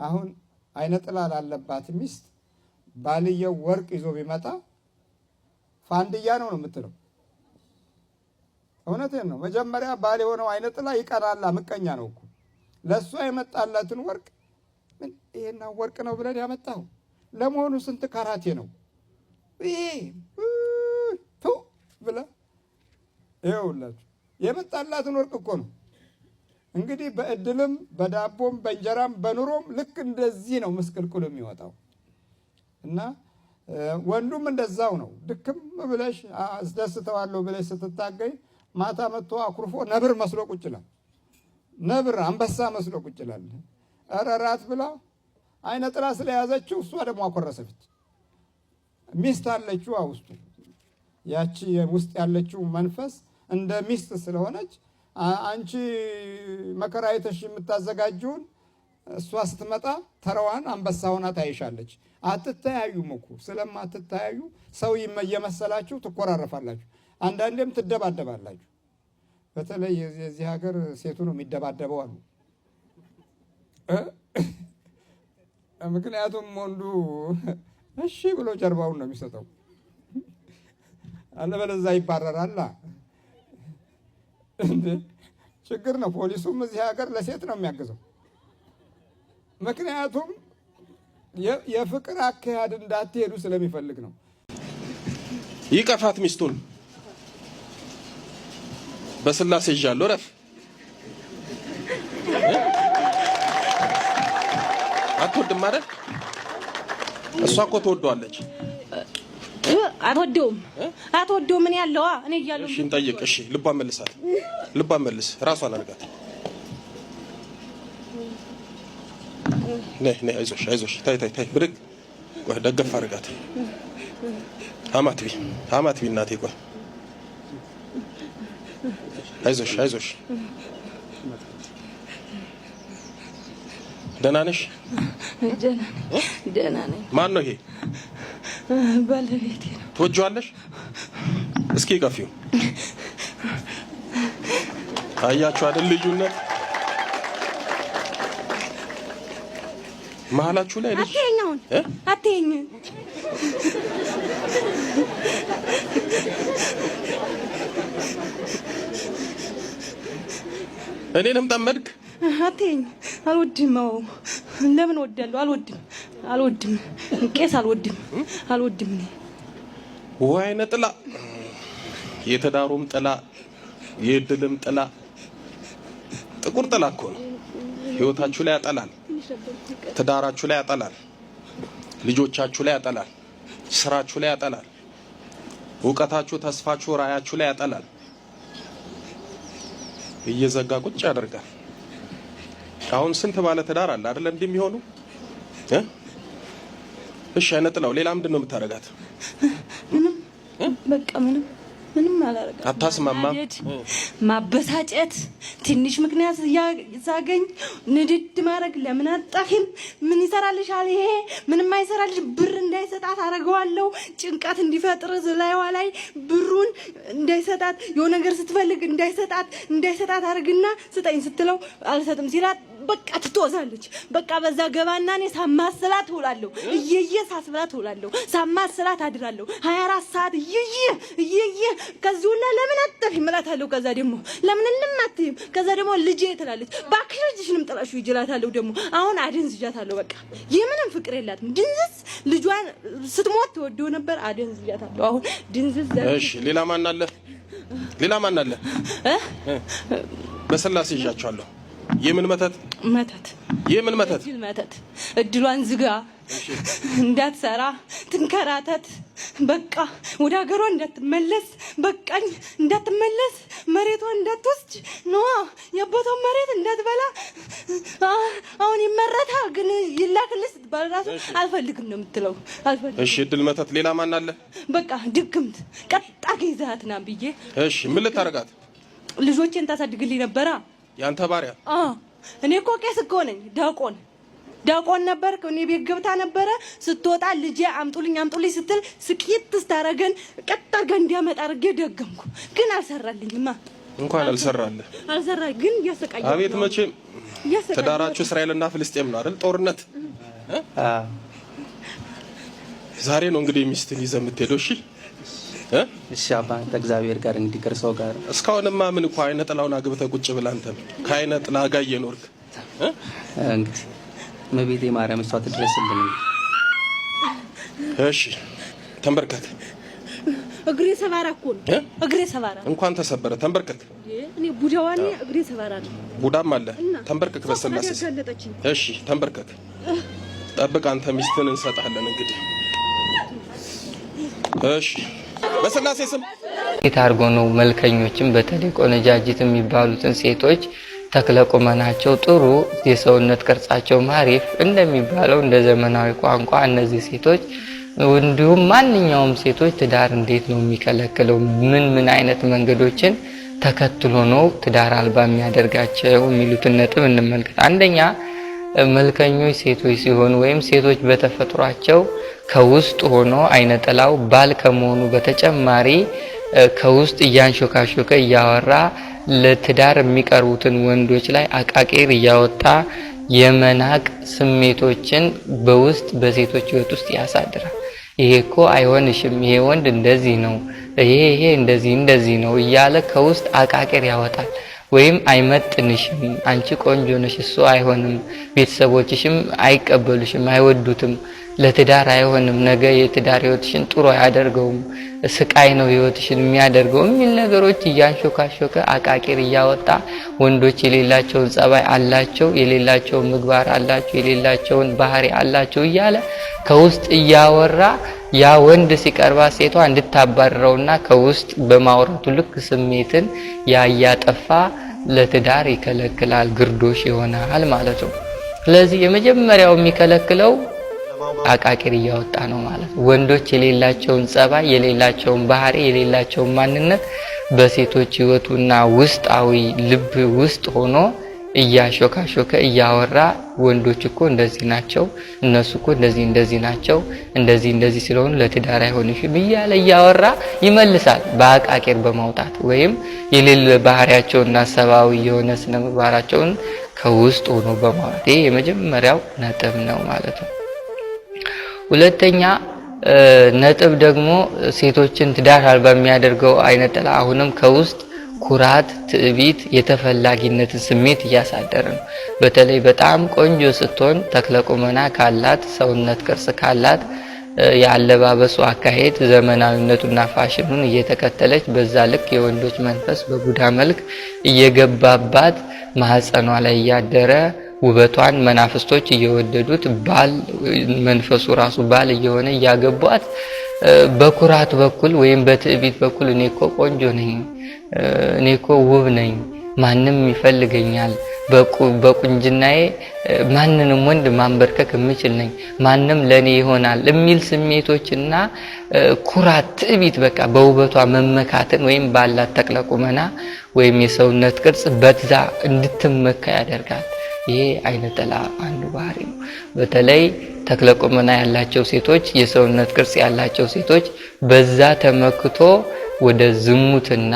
አሁን አይነ ጥላ ላለባት ሚስት ባልየው ወርቅ ይዞ ቢመጣ ፋንድያ ነው የምትለው። እውነቴን ነው። መጀመሪያ ባል የሆነው አይነ ጥላ ይቀራላ፣ ምቀኛ ነው እኮ። ለሷ የመጣላትን ወርቅ ምን ይሄና ወርቅ ነው ብለን ያመጣው ለመሆኑ ስንት ካራቴ ነው ይሄ ቱ ብለ ይኸውላችሁ የመጣላትን ወርቅ እኮ ነው። እንግዲህ በእድልም በዳቦም በእንጀራም በኑሮም ልክ እንደዚህ ነው ምስቅልቅሉ የሚወጣው። እና ወንዱም እንደዛው ነው። ድክም ብለሽ አስደስተዋለሁ ብለሽ ስትታገይ ማታ መጥቶ አኩርፎ ነብር መስሎ ቁጭ ይላል። ነብር አንበሳ መስሎ ቁጭ ይላል። እረራት ብላ አይነ ጥላ ስለያዘችው እሷ ደግሞ አኮረሰች። ሚስት አለችው ውስጡ። ያቺ ውስጥ ያለችው መንፈስ እንደ ሚስት ስለሆነች አንቺ መከራ አይተሽ የምታዘጋጁን እሷ ስትመጣ ተራዋን አንበሳ ሆና ታይሻለች። አትተያዩም እኮ። ስለማትተያዩ ሰው እየመሰላችሁ ትኮራረፋላችሁ። አንዳንዴም ትደባደባላችሁ። በተለይ የዚህ ሀገር ሴቱ ነው የሚደባደበው አሉ። ምክንያቱም ወንዱ እሺ ብሎ ጀርባውን ነው የሚሰጠው፣ አለበለዚያ ይባረራል። ችግር ነው። ፖሊሱም እዚህ ሀገር ለሴት ነው የሚያግዘው። ምክንያቱም የፍቅር አካሄድ እንዳትሄዱ ስለሚፈልግ ነው። ይቀፋት ሚስቱን በስላሴ ይዣለሁ። ረፍ አትወድም አይደል? እሷ እኮ ትወደዋለች። አትወደውም ምን ያለው እኔ እያለሁ እሺ እንጠይቅ። እሺ ልቧን መልሳት፣ ልቧን መልስ፣ ራሷን አድርጋት። ነይ ነይ፣ አይዞሽ አይዞሽ፣ ታይ ታይ ታይ፣ ብድግ፣ ቆይ ደገፍ አድርጋት። አማትቢ እናቴ፣ ቆይ አይዞሽ አይዞሽ። ደህና ነሽ? ደህና ነኝ። ማን ነው ይሄ? ባለቤቴ ነው። ትወጂዋለሽ? እስኪ ቀፊው። አያችሁ አይደል ልዩነት መሀላችሁ ላይ ልጅ አትይኝ። እኔንም ጠመድክ? አትይኝ። አልወድም። ለምን ወዳለሁ? አልወድም። ቄስ አልወድም። ወይኔ ጥላ፣ የተዳሩም ጥላ የድልም ጥላ፣ ጥቁር ጥላ እኮ ነው። ህይወታችሁ ላይ ያጠላል፣ ትዳራችሁ ላይ ያጠላል፣ ልጆቻችሁ ላይ ያጠላል፣ ስራችሁ ላይ ያጠላል፣ እውቀታችሁ፣ ተስፋችሁ፣ ራያችሁ ላይ ያጠላል። እየዘጋ ቁጭ ያደርጋል። አሁን ስንት ባለ ትዳር አለ አይደል እንደሚሆኑ እሺ አይነጥላው። ሌላ ምንድን ነው የምታረጋት? ምንም በቃ ምንም አላረጋት። አታስማማ፣ ማበሳጨት፣ ትንሽ ምክንያት ያዛገኝ ንድድ ማድረግ። ለምን አጣፊም ምን ይሰራልሻል? ይሄ ምንም አይሰራልሽ። ብር እንዳይሰጣት አረጋዋለሁ። ጭንቀት እንዲፈጥር ዝላይዋ ላይ ብሩን እንዳይሰጣት፣ የሆነ ነገር ስትፈልግ እንዳይሰጣት አርግና ስጠኝ ስትለው አልሰጥም ሲላት በቃ ትተወዛለች። በቃ በዛ ገባና እኔ ሳማስላት እውላለሁ። ሳስብላት እውላለሁ። ሳማስላት አድራለሁ። 24 ሰዓት እየየ ከዚህ ሁላ ለምን አትጠፊም እላታለሁ። ከዛ ደግሞ ለምን ልማትይም? ከዛ ደግሞ ልጄ ትላለች። ባክሽ ልጅሽንም ጥላሹ ይጅላታለሁ። ደግሞ አሁን አደንዝጃታለሁ። በቃ የምንም ፍቅር የላትም። ድንዝዝ ልጇን ስትሞት ተወደው ነበር። አደንዝጃታለሁ። አሁን ድንዝዝ። እሺ ሌላ ማን አለ? በስላሴ ይዣቸዋለሁ። የምን መተት? የምን መተት? እድሏን ዝጋ፣ እንዳትሰራ ትንከራተት። በቃ ወደ ሀገሯ እንዳትመለስ፣ በቃኝ እንዳትመለስ፣ መሬቷን እንዳትወስድ ነው፣ የአባቷን መሬት እንዳትበላ። አሁን ይመረታል ግን ይላክልስ ስትባል እራሱ አልፈልግም ነው የምትለው። እሺ እድል መተት። ሌላ ማን አለ? በቃ ድግምት ቀጣ ገይዛት ና ብዬ። እሺ ምን ልታረጋት? ልጆቼን ታሳድግልኝ ነበራ። ያንተ ባሪያ? እኔ እኮ ቄስ እኮ ነኝ። ዳቆን ነበር። እኔ ቤት ገብታ ነበረ። ስትወጣ ልጄ አምጡልኝ ስትል ስቂት ስታረገን ቀጥ አድርጋ እንዲያመጣ አድርጌ ደገምኩ። ግን አልሰራልኝማ። እንኳን አልሰራልህ አልሰራ ግን ያሰቃያል። አቤት መቼም ተዳራችሁ እስራኤልና ፍልስጤም ነው አይደል? ጦርነት ዛሬ ነው እንግዲህ ሚስትን ይዘህ የምትሄደው። እሺ አባ እግዚአብሔር ጋር እንግዲህ ከርሰው ጋር እስካሁንማ ምን እኮ አይነ ጥላውን አግብተህ ቁጭ ብለህ አንተም ከአይነ ጥላ ጋር እየኖርክ እንግዲህ መቤቴ ማርያም እሷ ትድረስልኝ። እሺ ተንበርከክ። እግሬ ሰባራ እኮ ነው። እግሬ ሰባራ እንኳን ተሰበረ። ተንበርከክ። እኔ ቡዳዋኔ እግሬ ሰባራ ነው። ቡዳም አለ። ተንበርከክ በስላሴ። እሺ ተንበርከክ። ጠብቅ። አንተ ሚስትን እንሰጣለን እንግዲህ። እሺ በስላሴ ስም የታርጎ ነው። መልከኞችም በተለይ ቆነጃጅት የሚባሉትን ሴቶች ተክለቁመናቸው ጥሩ የሰውነት ቅርጻቸው ማሪፍ እንደሚባለው እንደ ዘመናዊ ቋንቋ እነዚህ ሴቶች እንዲሁም ማንኛውም ሴቶች ትዳር እንዴት ነው የሚከለክለው? ምን አይነት መንገዶችን ተከትሎ ነው ትዳር አልባ የሚያደርጋቸው የሚሉትን ነጥብ እንመልከት። አንደኛ መልከኞች ሴቶች ሲሆኑ ወይም ሴቶች በተፈጥሯቸው ከውስጥ ሆኖ አይነ ጥላው ባል ከመሆኑ በተጨማሪ ከውስጥ እያንሾካሾከ እያወራ ለትዳር የሚቀርቡትን ወንዶች ላይ አቃቂር እያወጣ የመናቅ ስሜቶችን በውስጥ በሴቶች ህይወት ውስጥ ያሳድራል። ይሄ እኮ አይሆንሽም፣ ይሄ ወንድ እንደዚህ ነው፣ ይሄ እንደዚህ ነው እያለ ከውስጥ አቃቂር ያወጣል። ወይም አይመጥንሽም፣ አንቺ ቆንጆ ነሽ፣ እሱ አይሆንም፣ ቤተሰቦችሽም አይቀበሉሽም፣ አይወዱትም፣ ለትዳር አይሆንም፣ ነገ የትዳር ህይወትሽን ጥሩ አያደርገውም፣ ስቃይ ነው ህይወትሽን የሚያደርገው የሚል ነገሮች እያንሾካሾከ አቃቂር እያወጣ ወንዶች የሌላቸውን ጸባይ አላቸው፣ የሌላቸውን ምግባር አላቸው፣ የሌላቸውን ባህሪ አላቸው እያለ ከውስጥ እያወራ ያ ወንድ ሲቀርባ ሴቷ እንድታባረረውና ከውስጥ በማውራቱ ልክ ስሜትን ያያጠፋ ለትዳር ይከለክላል፣ ግርዶሽ ይሆናል ማለት ነው። ስለዚህ የመጀመሪያው የሚከለክለው አቃቂር እያወጣ ነው ማለት ነው። ወንዶች የሌላቸውን ጸባይ፣ የሌላቸውን ባህሪ፣ የሌላቸውን ማንነት በሴቶች ህይወቱና ውስጣዊ ልብ ውስጥ ሆኖ እያሾካሾከ እያወራ ወንዶች እኮ እንደዚህ ናቸው፣ እነሱ እኮ እንደዚህ ናቸው፣ እንደዚህ ስለሆኑ ለትዳር አይሆንሽም እያለ እያወራ ይመልሳል በአቃቂር በማውጣት ወይም የሌለ ባህሪያቸውና ሰባዊ የሆነ ስነ ምግባራቸውን ከውስጥ ሆኖ በማውራት። ይሄ የመጀመሪያው ነጥብ ነው ማለት ነው። ሁለተኛ ነጥብ ደግሞ ሴቶችን ትዳር አልባ የሚያደርገው አይነ ጥላ አሁንም ከውስጥ ኩራት፣ ትዕቢት፣ የተፈላጊነት ስሜት እያሳደረ ነው። በተለይ በጣም ቆንጆ ስትሆን ተክለቁመና ካላት ሰውነት ቅርጽ ካላት ያለባበሱ አካሄድ ዘመናዊነቱና ፋሽኑን እየተከተለች በዛ ልክ የወንዶች መንፈስ በቡዳ መልክ እየገባባት ማህፀኗ ላይ ያደረ ውበቷን መናፍስቶች እየወደዱት ባል መንፈሱ ራሱ ባል እየሆነ ያገቧት በኩራት በኩል ወይም በትዕቢት በኩል እኔኮ ቆንጆ ነኝ፣ እኔኮ ውብ ነኝ፣ ማንንም ይፈልገኛል፣ በቁንጅናዬ ማንንም ወንድ ማንበርከክ የምችል ነኝ፣ ማንንም ለኔ ይሆናል የሚል ስሜቶችና ኩራት፣ ትዕቢት በቃ በውበቷ መመካትን ወይም ባላት ተክለቁመና ወይም የሰውነት ቅርጽ በዛ እንድትመካ ያደርጋል። ይሄ አይነ ጥላ አንዱ ባህሪ ነው። በተለይ ተክለቁመና ያላቸው ሴቶች፣ የሰውነት ቅርጽ ያላቸው ሴቶች በዛ ተመክቶ ወደ ዝሙትና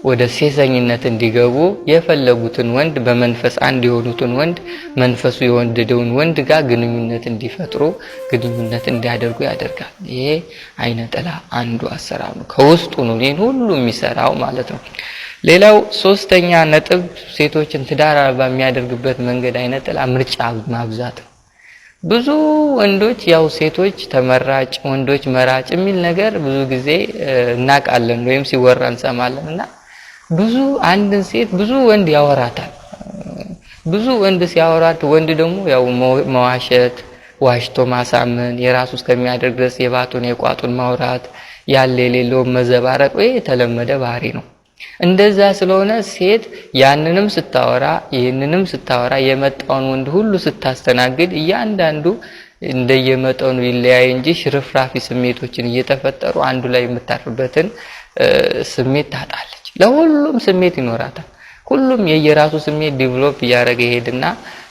ወደ ሴሰኝነት እንዲገቡ የፈለጉትን ወንድ በመንፈስ አንድ የሆኑትን ወንድ መንፈሱ የወደደውን ወንድ ጋር ግንኙነት እንዲፈጥሩ ግንኙነት እንዲያደርጉ ያደርጋል። ይሄ አይነ ጥላ አንዱ አሰራር ነው። ከውስጡ ነው ይሄን ሁሉ የሚሰራው ማለት ነው። ሌላው ሶስተኛ ነጥብ ሴቶችን ትዳር አልባ የሚያደርግበት መንገድ አይነ ጥላ ምርጫ ማብዛት ነው። ብዙ ወንዶች ያው ሴቶች ተመራጭ ወንዶች መራጭ የሚል ነገር ብዙ ጊዜ እናቃለን ወይም ሲወራ እንሰማለንና ብዙ አንድን ሴት ብዙ ወንድ ያወራታል። ብዙ ወንድ ሲያወራት ወንድ ደግሞ ያው መዋሸት፣ ዋሽቶ ማሳመን፣ የራሱ እስከሚያደርግ ድረስ የባቱን የቋጡን ማውራት፣ ያለ የሌለው መዘባረቅ ወይ የተለመደ ባህሪ ነው። እንደዛ ስለሆነ ሴት ያንንም ስታወራ ይሄንንም ስታወራ የመጣውን ወንድ ሁሉ ስታስተናግድ እያንዳንዱ እንደየመጠኑ ይለያይ እንጂ ሽርፍራፊ ስሜቶችን እየተፈጠሩ አንዱ ላይ የምታርፍበትን ስሜት ታጣለች። ለሁሉም ስሜት ይኖራታል። ሁሉም የየራሱ ስሜት ዲቨሎፕ ያደረገ ይሄድና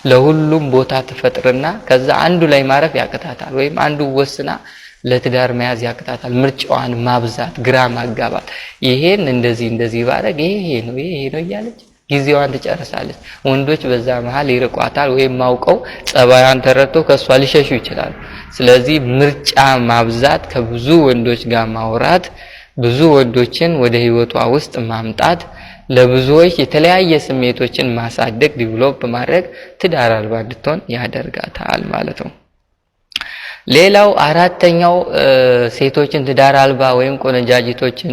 ለሁሉም ቦታ ተፈጥርና ከዛ አንዱ ላይ ማረፍ ያቀታታል። ወይም አንዱ ወስና ለትዳር መያዝ ያቅታታል። ምርጫዋን ማብዛት፣ ግራ ማጋባት፣ ይሄን እንደዚህ ባረግ ይሄ ነው እያለች ጊዜዋን ትጨርሳለች። ወንዶች በዛ መሃል ይርቋታል፣ ወይም ማውቀው ጸባያን ተረድተው ከሷ ሊሸሹ ይችላሉ። ስለዚህ ምርጫ ማብዛት፣ ከብዙ ወንዶች ጋር ማውራት፣ ብዙ ወንዶችን ወደ ህይወቷ ውስጥ ማምጣት፣ ለብዙዎች የተለያየ ስሜቶችን ማሳደግ፣ ዲቨሎፕ ማድረግ ትዳር አልባ እንድትሆን ያደርጋታል ማለት ነው። ሌላው አራተኛው ሴቶችን ትዳር አልባ ወይም ቆነጃጅቶችን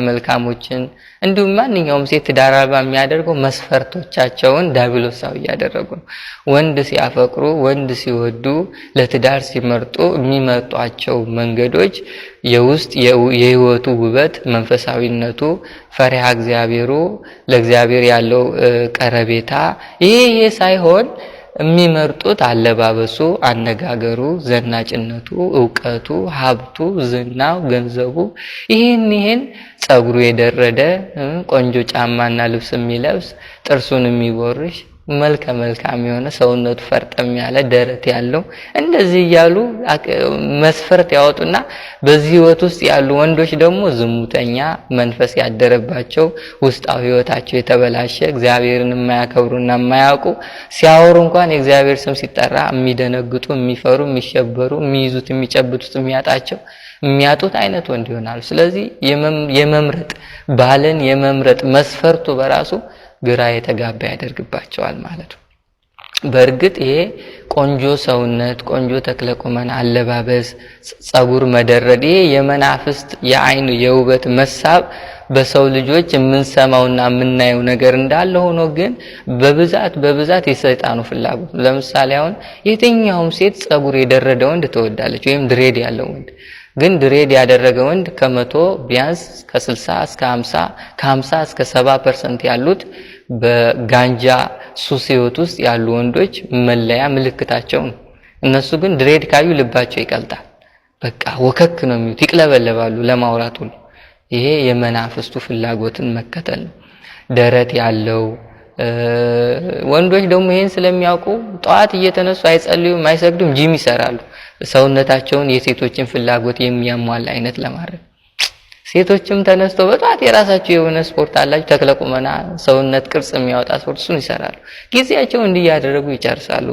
መልካሞችን እንዲሁም ማንኛውም ሴት ትዳር አልባ የሚያደርገው መስፈርቶቻቸውን ዳቢሎሳዊ ያደረጉ ነው። ወንድ ሲያፈቅሩ፣ ወንድ ሲወዱ፣ ለትዳር ሲመርጡ የሚመርጧቸው መንገዶች የውስጥ የህይወቱ ውበት፣ መንፈሳዊነቱ፣ ፈሪሃ እግዚአብሔሩ፣ ለእግዚአብሔር ያለው ቀረቤታ ይሄ ሳይሆን የሚመርጡት አለባበሱ፣ አነጋገሩ፣ ዘናጭነቱ፣ ዕውቀቱ፣ ሀብቱ፣ ዝናው፣ ገንዘቡ ይሄን ጸጉሩ የደረደ ቆንጆ ጫማና ልብስ የሚለብስ ጥርሱን የሚቦርሽ መልካም የሆነ ሰውነቱ ፈርጠም ያለ ደረት ያለው እንደዚህ እያሉ መስፈርት ያወጡና በዚህ ህይወት ውስጥ ያሉ ወንዶች ደግሞ ዝሙተኛ፣ መንፈስ ያደረባቸው፣ ውስጣዊ ህይወታቸው የተበላሸ፣ እግዚአብሔርን የማያከብሩና የማያውቁ፣ ሲያወሩ እንኳን የእግዚአብሔር ስም ሲጠራ የሚደነግጡ፣ የሚፈሩ፣ የሚሸበሩ፣ የሚይዙት የሚጨብጡት የሚያጡት አይነት ወንድ ይሆናሉ። ስለዚህ የመምረጥ ባልን የመምረጥ መስፈርቱ በራሱ ግራ የተጋባ ያደርግባቸዋል ማለት ነው። በእርግጥ ይሄ ቆንጆ ሰውነት፣ ቆንጆ ተክለቁመና፣ አለባበስ፣ ጸጉር መደረድ ይሄ የመናፍስት የአይን የውበት መሳብ በሰው ልጆች የምንሰማውና የምናየው ነገር እንዳለ ሆኖ ግን በብዛት የሰይጣኑ ፍላጎት። ለምሳሌ አሁን የትኛውም ሴት ጸጉር የደረደ ወንድ ትወዳለች፣ ወይም ድሬድ ያለው ወንድ። ግን ድሬድ ያደረገ ወንድ ከመቶ ቢያንስ ከ60 እስከ 50 ከ50 እስከ 70% ያሉት በጋንጃ ሱስ ህይወት ውስጥ ያሉ ወንዶች መለያ ምልክታቸው ነው። እነሱ ግን ድሬድ ካዩ ልባቸው ይቀልጣል። በቃ ወከክ ነው የሚሉት፣ ይቅለበለባሉ ለማውራት ሁሉ። ይሄ የመናፍስቱ ፍላጎትን መከተል ነው። ደረት ያለው ወንዶች ደግሞ ይሄን ስለሚያውቁ ጠዋት እየተነሱ አይጸልዩም፣ አይሰግዱም፣ ጂም ይሰራሉ። ሰውነታቸውን የሴቶችን ፍላጎት የሚያሟላ አይነት ለማድረግ። ሴቶችም ተነስተው በጧት የራሳቸው የሆነ ስፖርት አላቸው፣ ተክለቁመና ሰውነት ቅርጽ የሚያወጣ ስፖርት እሱን ይሰራሉ። ጊዜያቸውን እንዲያደርጉ ይጨርሳሉ።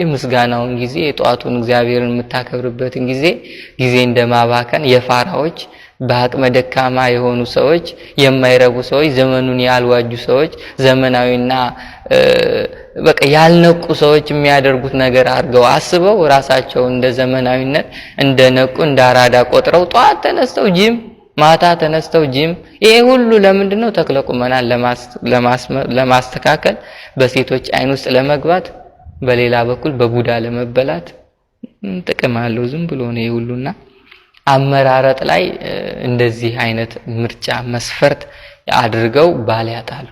የምስጋናውን ጊዜ፣ የጧቱን እግዚአብሔርን የምታከብርበትን ጊዜ እንደማባከን የፋራዎች በአቅመ ደካማ የሆኑ ሰዎች፣ የማይረቡ ሰዎች፣ ዘመኑን ያልዋጁ ሰዎች፣ ዘመናዊና በቃ ያልነቁ ሰዎች የሚያደርጉት ነገር አድርገው አስበው ራሳቸው እንደ ዘመናዊነት እንደነቁ እንዳራዳ ቆጥረው ጧት ተነስተው ጂም፣ ማታ ተነስተው ጂም። ይሄ ሁሉ ለምንድነው? ተክለቁመናን ለማስተካከል፣ በሴቶች አይን ውስጥ ለመግባት፣ በሌላ በኩል በቡዳ ለመበላት ጥቅም አለው። ዝም ብሎ ነው ሁሉና አመራረጥ ላይ እንደዚህ አይነት ምርጫ መስፈርት አድርገው ባል ያጣሉ።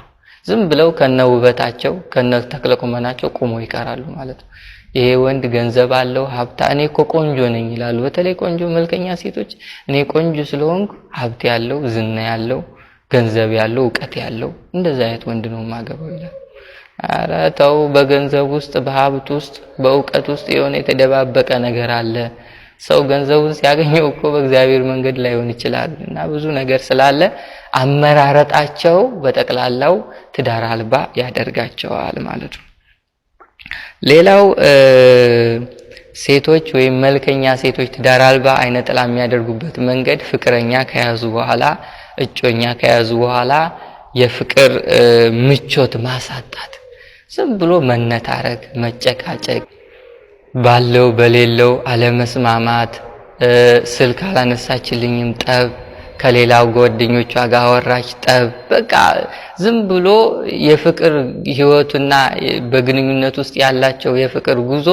ዝም ብለው ከነውበታቸው ከነተክለቁመናቸው ቆሞ ይቀራሉ ማለት ነው። ይሄ ወንድ ገንዘብ አለው፣ ሀብታ፣ እኔ እኮ ቆንጆ ነኝ ይላሉ። በተለይ ቆንጆ መልከኛ ሴቶች እኔ ቆንጆ ስለሆንኩ ሀብት ያለው፣ ዝና ያለው፣ ገንዘብ ያለው፣ ዕውቀት ያለው እንደዛ አይነት ወንድ ነው ማገባው ይላል። ኧረ ተው፣ በገንዘብ ውስጥ በሀብት ውስጥ በዕውቀት ውስጥ የሆነ የተደባበቀ ነገር አለ። ሰው ገንዘቡን ሲያገኘው እኮ በእግዚአብሔር መንገድ ላይሆን ይችላል። እና ብዙ ነገር ስላለ አመራረጣቸው በጠቅላላው ትዳር አልባ ያደርጋቸዋል ማለት ነው። ሌላው ሴቶች ወይም መልከኛ ሴቶች ትዳር አልባ አይነ ጥላ የሚያደርጉበት መንገድ ፍቅረኛ ከያዙ በኋላ፣ እጮኛ ከያዙ በኋላ የፍቅር ምቾት ማሳጣት፣ ዝም ብሎ መነታረክ፣ መጨቃጨቅ፣ ባለው በሌለው አለመስማማት፣ ስልክ አላነሳችልኝም ጠብ፣ ከሌላው ጓደኞቿ ጋር አወራች ጠብ። በቃ ዝም ብሎ የፍቅር ህይወቱና በግንኙነት ውስጥ ያላቸው የፍቅር ጉዞ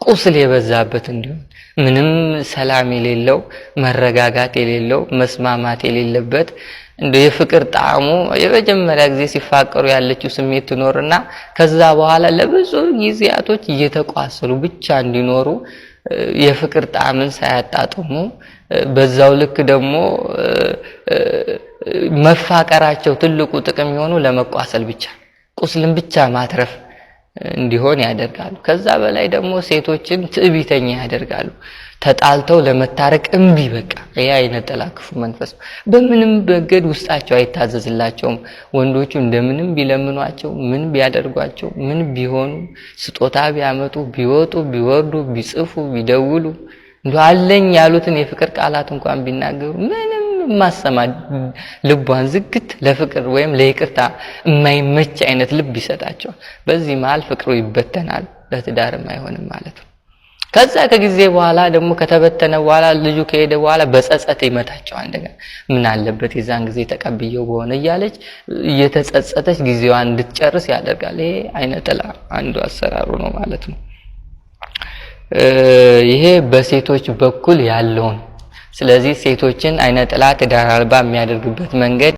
ቁስል የበዛበት እንዲሆን፣ ምንም ሰላም የሌለው፣ መረጋጋት የሌለው፣ መስማማት የሌለበት እንደ የፍቅር ጣዕሙ የመጀመሪያ ጊዜ ሲፋቀሩ ያለችው ስሜት ትኖርና ከዛ በኋላ ለብዙ ጊዜያቶች እየተቋሰሉ ብቻ እንዲኖሩ የፍቅር ጣዕምን ሳያጣጥሙ፣ በዛው ልክ ደግሞ መፋቀራቸው ትልቁ ጥቅም የሆኑ ለመቋሰል ብቻ፣ ቁስልን ብቻ ማትረፍ፣ እንዲሆን ያደርጋሉ። ከዛ በላይ ደግሞ ሴቶችን ትዕቢተኛ ያደርጋሉ። ተጣልተው ለመታረቅ እምቢ በቃ ይሄ አይነ ጥላ ክፉ መንፈስ በምንም በገድ ውስጣቸው አይታዘዝላቸውም። ወንዶቹ እንደምንም ቢለምኗቸው ምን ቢያደርጓቸው ምን ቢሆኑ ስጦታ ቢያመጡ ቢወጡ ቢወርዱ ቢጽፉ ቢደውሉ እንደው አለኝ ያሉትን የፍቅር ቃላት እንኳን ቢናገሩ ምንም ማሰማ ልቧን ዝግት ለፍቅር ወይም ለይቅርታ የማይመች አይነት ልብ ይሰጣቸዋል። በዚህ መሃል ፍቅሩ ይበተናል፣ ለትዳርም አይሆንም ማለት ነው። ከዛ ከጊዜ በኋላ ደግሞ ከተበተነ በኋላ ልጁ ከሄደ በኋላ በጸጸት ይመታቸው እንደገና ምን አለበት የዛን ጊዜ ተቀብየው በሆነ እያለች እየተጸጸተች ጊዜዋን እንድትጨርስ ያደርጋል። ይሄ አይነ ጥላ አንዱ አሰራሩ ነው ማለት ነው። ይሄ በሴቶች በኩል ያለውን። ስለዚህ ሴቶችን አይነ ጥላ ትዳር አልባ የሚያደርግበት መንገድ